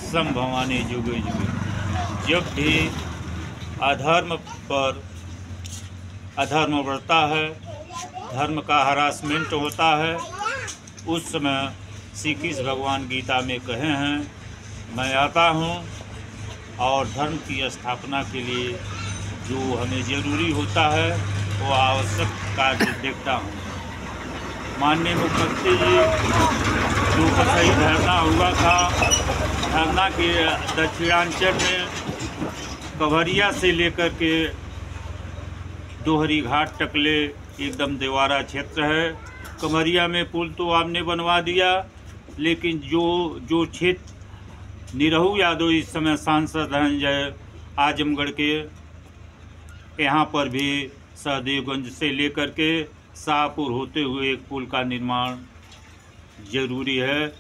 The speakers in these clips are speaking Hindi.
संभवानी जुगे जुगे। जब भी अधर्म पर अधर्म बढ़ता है, धर्म का हरासमेंट होता है, उस समय श्री कृष्ण भगवान गीता में कहे हैं, मैं आता हूँ और धर्म की स्थापना के लिए जो हमें ज़रूरी होता है वो आवश्यक कार्य देखता हूँ। माननीय मुख्यमंत्री जी, जो सही धरना हुआ था, धरना के दक्षिणांचल में कवरिया से लेकर के दोहरी घाट तकले एकदम देवारा क्षेत्र है। कमरिया में पुल तो आपने बनवा दिया, लेकिन जो क्षेत्र निरहू यादव इस समय सांसद हैं जय आजमगढ़ के, यहाँ पर भी सहदेवगंज से लेकर के शाहपुर होते हुए एक पुल का निर्माण जरूरी है।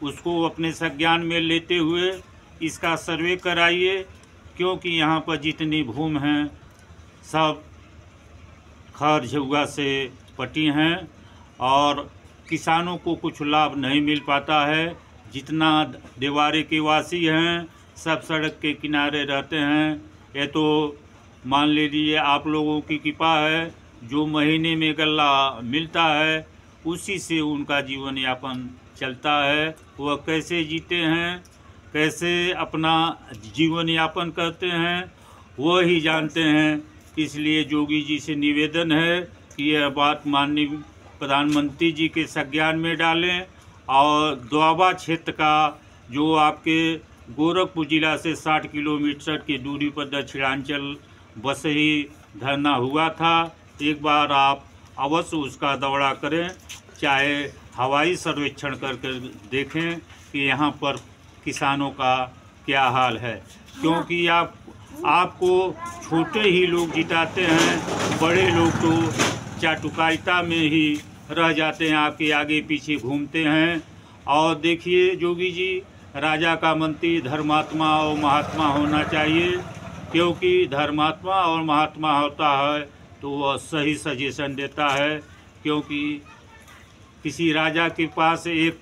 उसको अपने संज्ञान में लेते हुए इसका सर्वे कराइए, क्योंकि यहाँ पर जितनी भूमि हैं सब खर झुग्गा से पटी हैं और किसानों को कुछ लाभ नहीं मिल पाता है। जितना देवारे के वासी हैं सब सड़क के किनारे रहते हैं। ये तो मान लीजिए आप लोगों की कृपा है, जो महीने में गल्ला मिलता है उसी से उनका जीवन यापन चलता है। वह कैसे जीते हैं, कैसे अपना जीवन यापन करते हैं वह ही जानते हैं। इसलिए जोगी जी से निवेदन है कि यह बात माननीय प्रधानमंत्री जी के संज्ञान में डालें और दोआबा क्षेत्र का जो आपके गोरखपुर जिला से 60 किलोमीटर की दूरी पर दक्षिणांचल बसही धरना हुआ था, एक बार आप अवश्य उसका दौरा करें, चाहे हवाई सर्वेक्षण करके देखें कि यहाँ पर किसानों का क्या हाल है। क्योंकि आपको छोटे ही लोग जिताते हैं, बड़े लोग तो चाटुकारिता में ही रह जाते हैं, आपके आगे पीछे घूमते हैं। और देखिए जोगी जी, राजा का मंत्री धर्मात्मा और महात्मा होना चाहिए, क्योंकि धर्मात्मा और महात्मा होता है तो वह सही सजेशन देता है। क्योंकि किसी राजा के पास एक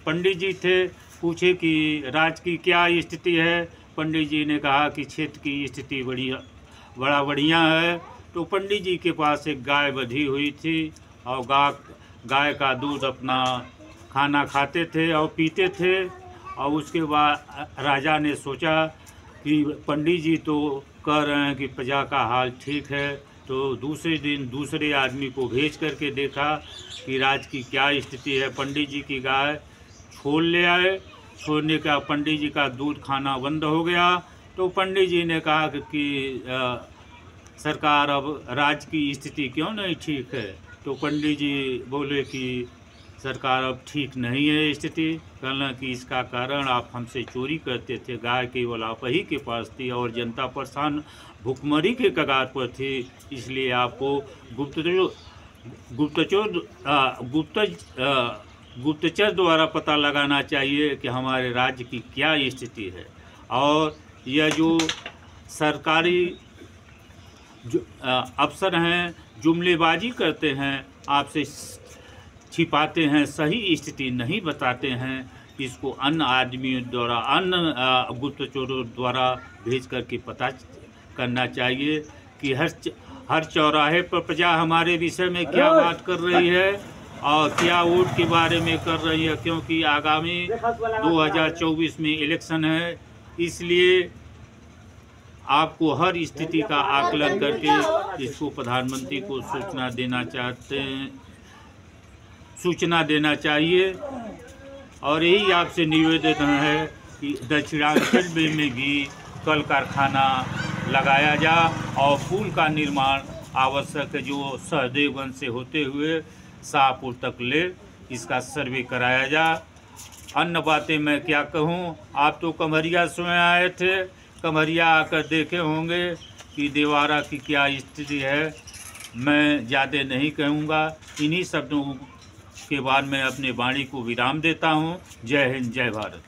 पंडित जी थे, पूछे कि राज्य की क्या स्थिति है। पंडित जी ने कहा कि क्षेत्र की स्थिति बड़ा बढ़िया है। तो पंडित जी के पास एक गाय बंधी हुई थी और गाय का दूध अपना खाना खाते थे और पीते थे। और उसके बाद राजा ने सोचा कि पंडित जी तो कह रहे हैं कि प्रजा का हाल ठीक है, तो दूसरे दिन दूसरे आदमी को भेज करके देखा कि राज्य की क्या स्थिति है। पंडित जी की गाय छोड़ ले आए, छोड़ने का पंडित जी का दूध खाना बंद हो गया। तो पंडित जी ने कहा कि सरकार अब राज्य की स्थिति क्यों नहीं ठीक है। तो पंडित जी बोले कि सरकार अब ठीक नहीं है स्थिति। कहना कि इसका कारण आप हमसे चोरी करते थे, गाय केवल आप ही के पास थी और जनता परेशान भुखमरी के कगार पर थी, इसलिए आपको गुप्तचर द्वारा पता लगाना चाहिए कि हमारे राज्य की क्या स्थिति है। और यह जो सरकारी अफसर हैं जुमलेबाजी करते हैं, आपसे छिपाते हैं, सही स्थिति नहीं बताते हैं, इसको अन्य आदमियों द्वारा अन्य गुप्तचरों द्वारा भेज करके पता करना चाहिए कि हर चौराहे पर प्रजा हमारे विषय में क्या बात कर रही है और क्या वोट के बारे में कर रही है। क्योंकि आगामी 2024 में इलेक्शन है, इसलिए आपको हर स्थिति का आकलन करके इसको प्रधानमंत्री को सूचना देना चाहिए। और यही आपसे निवेदन है कि दक्षिणांचल में भी कल कारखाना लगाया जा और पुल का निर्माण आवश्यक है, जो सहदेवगंज से होते हुए शाहपुर तक ले इसका सर्वे कराया जा। अन्य बातें मैं क्या कहूँ, आप तो कमरिया स्वयं आए थे, कमरिया आकर देखे होंगे कि देवारा की क्या स्थिति है। मैं ज़्यादा नहीं कहूँगा, इन्हीं शब्दों के बाद मैं अपने वाणी को विराम देता हूँ। जय हिंद, जय भारत।